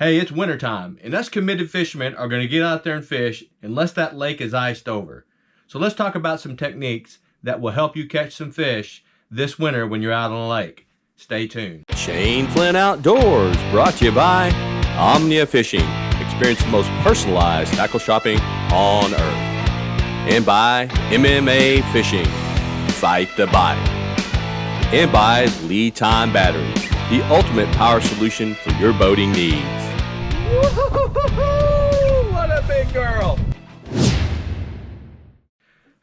Hey, it's wintertime, and us committed fishermen are going to get out there and fish unless that lake is iced over. So let's talk about some techniques that will help you catch some fish this winter when you're out on the lake. Stay tuned. Shane Flynn Outdoors, brought to you by Omnia Fishing. Experience the most personalized tackle shopping on earth. And by MMA Fishing. Fight the bite. And by Lead Time Batteries, the ultimate power solution for your boating needs. Woo-hoo-hoo-hoo! What a big girl!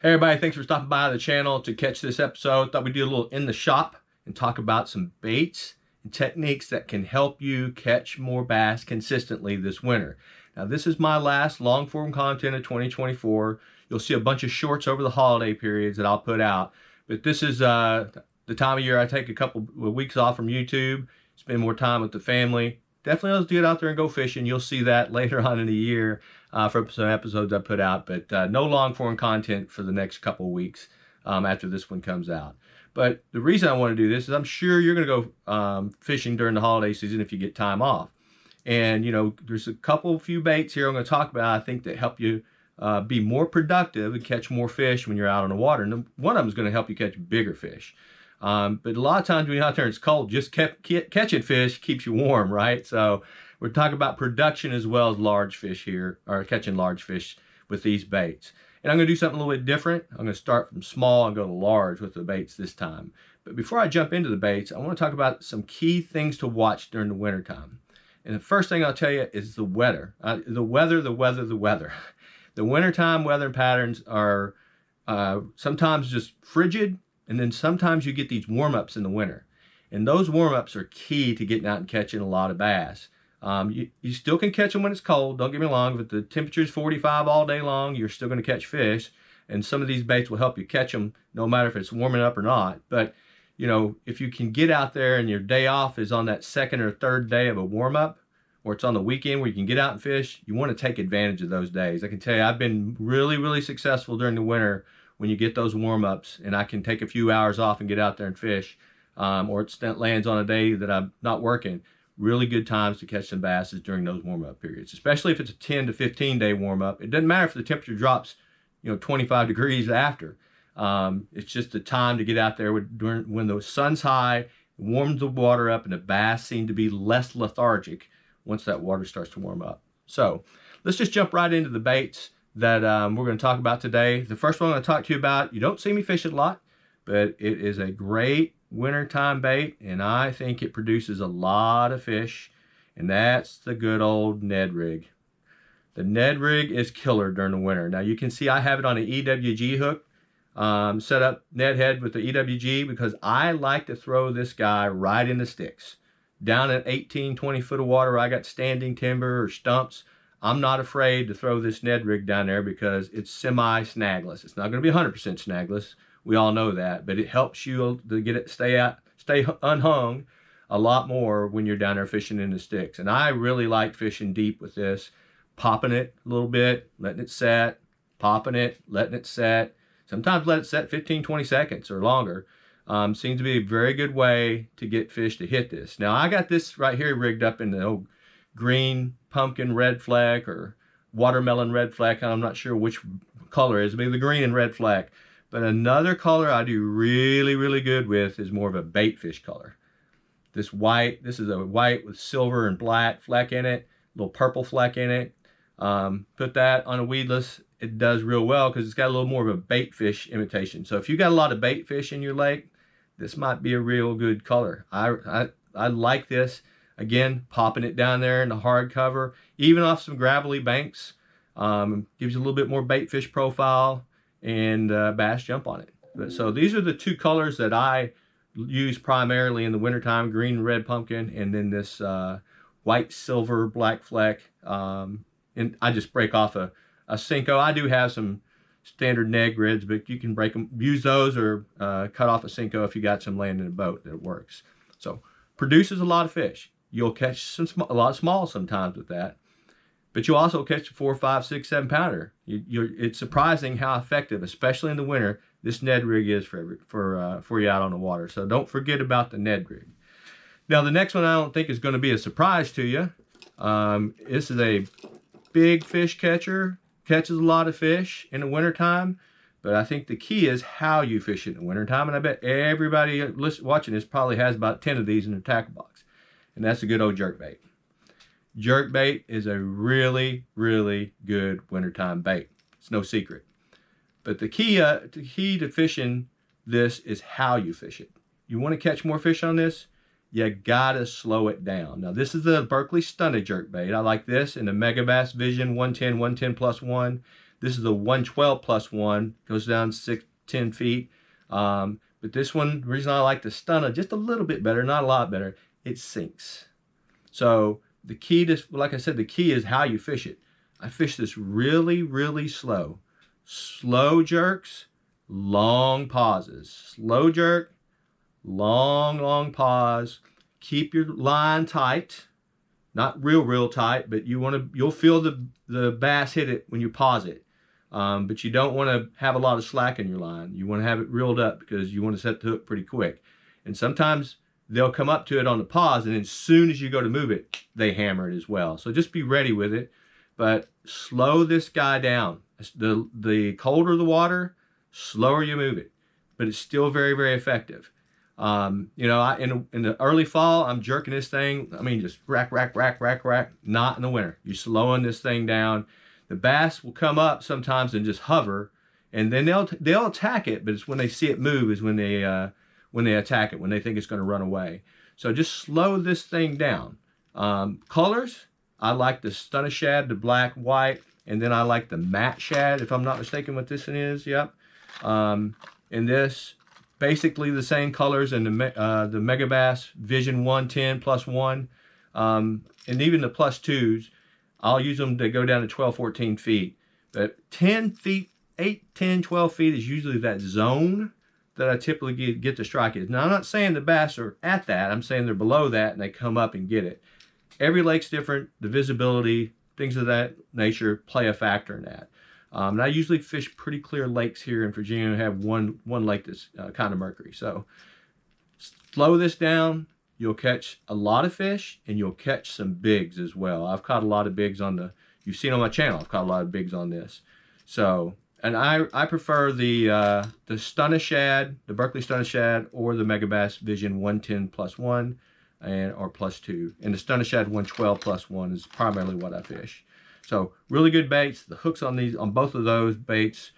Hey everybody, thanks for stopping by the channel to catch this episode. Thought we'd do a little in the shop and talk about some baits and techniques that can help you catch more bass consistently this winter. Now this is my last long form content of 2024. You'll see a bunch of shorts over the holiday periods that I'll put out, but this is the time of year I take a couple of weeks off from YouTube, spend more time with the family. Definitely let's get out there and go fishing. You'll see that later on in the year for some episodes I put out, but no long form content for the next couple of weeks after this one comes out. But the reason I want to do this is I'm sure you're going to go fishing during the holiday season if you get time off. And, you know, there's a few baits here I'm going to talk about, I think, that help you be more productive and catch more fish when you're out on the water. And one of them is going to help you catch bigger fish. But a lot of times when you're out there and it's cold, just catching fish keeps you warm, right? So we're talking about production as well as large fish here, or catching large fish with these baits. And I'm going to do something a little bit different. I'm going to start from small and go to large with the baits this time. But before I jump into the baits, I want to talk about some key things to watch during the winter time. And the first thing I'll tell you is the weather. The weather. The wintertime weather patterns are sometimes just frigid, and then sometimes you get these warm-ups in the winter. And those warm-ups are key to getting out and catching a lot of bass. You still can catch them when it's cold, don't get me wrong. But the temperature is 45 all day long, you're still going to catch fish. And some of these baits will help you catch them no matter if it's warming up or not. But, you know, if you can get out there and your day off is on that second or third day of a warm-up, or it's on the weekend where you can get out and fish, you want to take advantage of those days. I can tell you I've been really, really successful during the winter when you get those warm-ups and I can take a few hours off and get out there and fish, or it lands on a day that I'm not working. Really good times to catch some bass is during those warm-up periods, especially if it's a 10 to 15 day warm-up. It doesn't matter if the temperature drops, 25 degrees after. It's just the time to get out there when the sun's high, warms the water up, and the bass seem to be less lethargic once that water starts to warm up. So let's just jump right into the baits that we're going to talk about today. The first one I'm going to talk to you about, you don't see me fish it a lot, but it is a great wintertime bait, and I think it produces a lot of fish, and that's the good old Ned rig. The Ned rig is killer during the winter. Now you can see I have it on an EWG hook, set up Ned head with the EWG because I like to throw this guy right in the sticks. Down at 18, 20 foot of water, I got standing timber or stumps. I'm not afraid to throw this Ned rig down there because it's semi-snagless. It's not going to be 100% snagless. We all know that, but it helps you to get it stay unhung a lot more when you're down there fishing in the sticks. And I really like fishing deep with this, popping it a little bit, letting it set, popping it, letting it set. Sometimes let it set 15, 20 seconds or longer. Seems to be a very good way to get fish to hit this. Now I got this right here rigged up in the old green pumpkin red flag or watermelon red flag. I'm not sure which color it is, maybe the green and red flag. But another color I do really, really good with is more of a bait fish color. This is a white with silver and black fleck in it, a little purple fleck in it. Put that on a weedless, it does real well because it's got a little more of a bait fish imitation. So if you got a lot of bait fish in your lake, this might be a real good color. I like this. Again, popping it down there in the hard cover, even off some gravelly banks, gives you a little bit more bait fish profile and bass jump on it. So these are the two colors that I use primarily in the wintertime, green and red pumpkin, and then this white, silver, black fleck. And I just break off a Senko. I do have some standard Ned grids, but you can break them, use those, or cut off a Senko if you got some land in a boat that works. So produces a lot of fish. You'll catch a lot of small sometimes with that, but you'll also catch a 4, 5, 6, 7 pounder. It's surprising how effective, especially in the winter, this Ned rig is for you out on the water. So don't forget about the Ned rig. Now the next one I don't think is going to be a surprise to you. This is a big fish catcher, catches a lot of fish in the wintertime, but I think the key is how you fish it in the wintertime, and I bet everybody watching this probably has about 10 of these in their tackle box, and that's a good old jerkbait. Jerkbait is a really, really good wintertime bait. It's no secret. But the key to fishing this is how you fish it. You want to catch more fish on this, you gotta slow it down. Now this is the Berkley Stunted jerkbait. I like this in the Megabass Vision 110 plus 1. This is the 112 plus 1, goes down 10 feet. But this one, the reason I like the Stunted just a little bit better, not a lot better, it sinks. So the key to, like I said, the key is how you fish it. I fish this really, really slow. Slow jerks, long pauses. Slow jerk, long pause. Keep your line tight, not real tight, but you'll feel the bass hit it when you pause it. But you don't want to have a lot of slack in your line. You want to have it reeled up because you want to set the hook pretty quick. And sometimes they'll come up to it on the pause, and as soon as you go to move it, they hammer it as well. So just be ready with it, but slow this guy down. The colder the water, slower you move it, but it's still very, very effective. In the early fall, I'm jerking this thing. I mean, just rack. Not in the winter. You're slowing this thing down. The bass will come up sometimes and just hover, and then they'll attack it. But it's when they see it move is when they attack it, when they think it's going to run away. So just slow this thing down. Colors, I like the Stunner Shad, the black, white, and then I like the matte shad, if I'm not mistaken what this one is. Yep. And this, basically the same colors in the Megabass Vision 110 plus 1. And even the plus 2s, I'll use them to go down to 12, 14 feet. But 10 feet, 8, 10, 12 feet is usually that zone that I typically get to strike it. Now, I'm not saying the bass are at that. I'm saying they're below that and they come up and get it. Every lake's different. The visibility, things of that nature play a factor in that. And I usually fish pretty clear lakes here in Virginia and have one lake that's kind of murky. So slow this down. You'll catch a lot of fish and you'll catch some bigs as well. I've caught a lot of bigs you've seen on my channel, I've caught a lot of bigs on this. So, and I prefer the Stunner Shad, the Berkley Stunner Shad, or the Megabass Vision 110 plus 1 or plus 2. And the Stunner Shad 112 plus 1 is primarily what I fish. So really good baits. The hooks on both of those baits,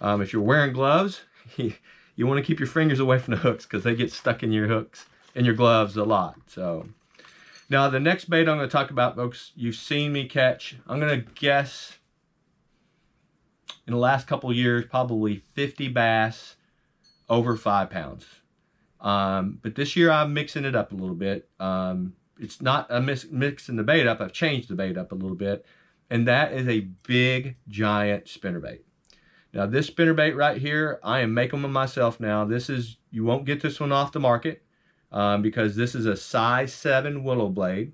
if you're wearing gloves, you want to keep your fingers away from the hooks because they get stuck in your hooks and your gloves a lot. So now the next bait I'm going to talk about, folks, you've seen me catch, I'm going to guess in the last couple of years, probably 50 bass over 5 pounds. But this year I'm mixing it up a little bit. It's not mixing the bait up. I've changed the bait up a little bit. And that is a big, giant spinnerbait. Now this spinnerbait right here, I am making them myself now. You won't get this one off the market because this is a size 7 willow blade.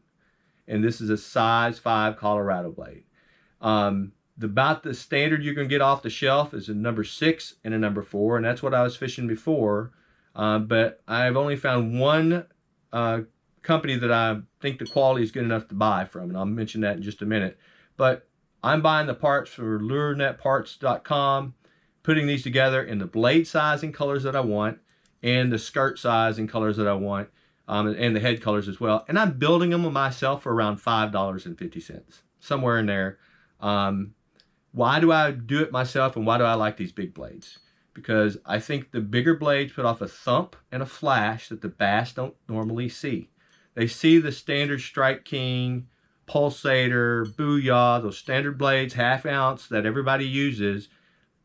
And this is a size 5 Colorado blade. About the standard you can get off the shelf is a number 6 and a number 4. And that's what I was fishing before. But I've only found one company that I think the quality is good enough to buy from. And I'll mention that in just a minute. But I'm buying the parts for lurenetparts.com, putting these together in the blade size and colors that I want, and the skirt size and colors that I want, and the head colors as well. And I'm building them myself for around $5.50, somewhere in there. Why do I do it myself, and why do I like these big blades? Because I think the bigger blades put off a thump and a flash that the bass don't normally see. They see the standard Strike King, Pulsator, Booyah, those standard blades, half ounce that everybody uses.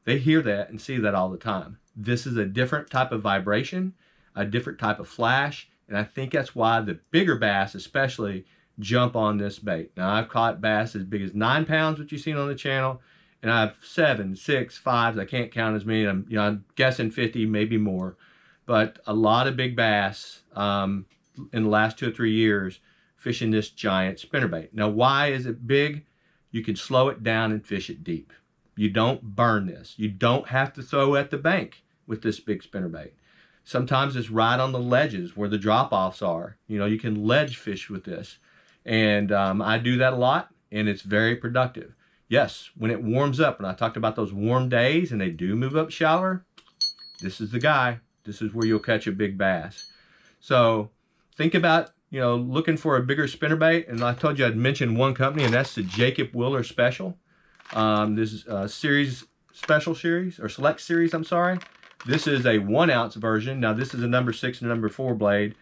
They hear that and see that all the time. This is a different type of vibration, a different type of flash, and I think that's why the bigger bass especially jump on this bait. Now I've caught bass as big as 9 pounds, which you've seen on the channel, and I have 7, 6, 5s. I can't count as many. I'm guessing 50, maybe more, but a lot of big bass in the last 2 or 3 years fishing this giant spinnerbait. Now, why is it big? You can slow it down and fish it deep. You don't burn this. You don't have to throw at the bank with this big spinnerbait. Sometimes it's right on the ledges where the drop-offs are. You can ledge fish with this. And I do that a lot, and it's very productive. Yes, when it warms up, and I talked about those warm days and they do move up shallower, this is the guy. This is where you'll catch a big bass. So think about, looking for a bigger spinnerbait. And I told you I'd mention one company, and that's the Jacob Wheeler Special. This is a select series, I'm sorry. This is a 1 ounce version. Now this is a number 6 and number 4 blade.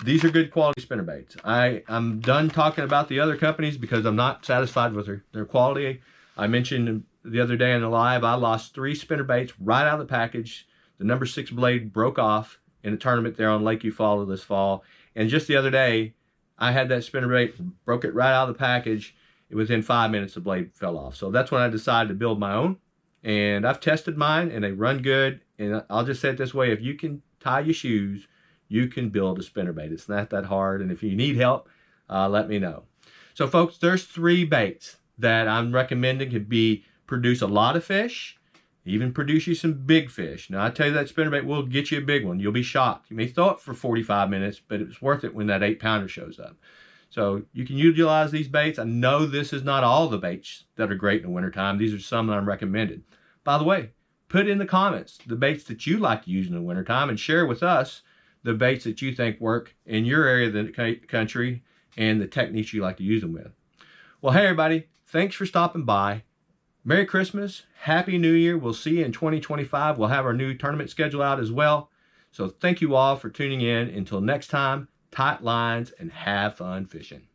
These are good quality spinnerbaits. I'm done talking about the other companies because I'm not satisfied with their quality. I mentioned the other day in the live, I lost 3 spinnerbaits right out of the package. The number 6 blade broke off in a tournament there on Lake Eufaula this fall. And just the other day, I had that spinnerbait, broke it right out of the package. Within 5 minutes, the blade fell off. So that's when I decided to build my own. And I've tested mine, and they run good. And I'll just say it this way, if you can tie your shoes, you can build a spinnerbait. It's not that hard. And if you need help, let me know. So folks, there's 3 baits that I'm recommending could produce a lot of fish, even produce you some big fish. Now I tell you, that spinnerbait will get you a big one. You'll be shocked. You may throw it for 45 minutes, but it's worth it when that 8-pounder shows up. So you can utilize these baits. I know this is not all the baits that are great in the wintertime. These are some that I'm recommended. By the way, put in the comments the baits that you like to use in the wintertime, and share with us the baits that you think work in your area of the country and the techniques you like to use them with. Well, hey everybody, thanks for stopping by. Merry Christmas, Happy New Year. We'll see you in 2025. We'll have our new tournament schedule out as well. So thank you all for tuning in. Until next time, tight lines and have fun fishing.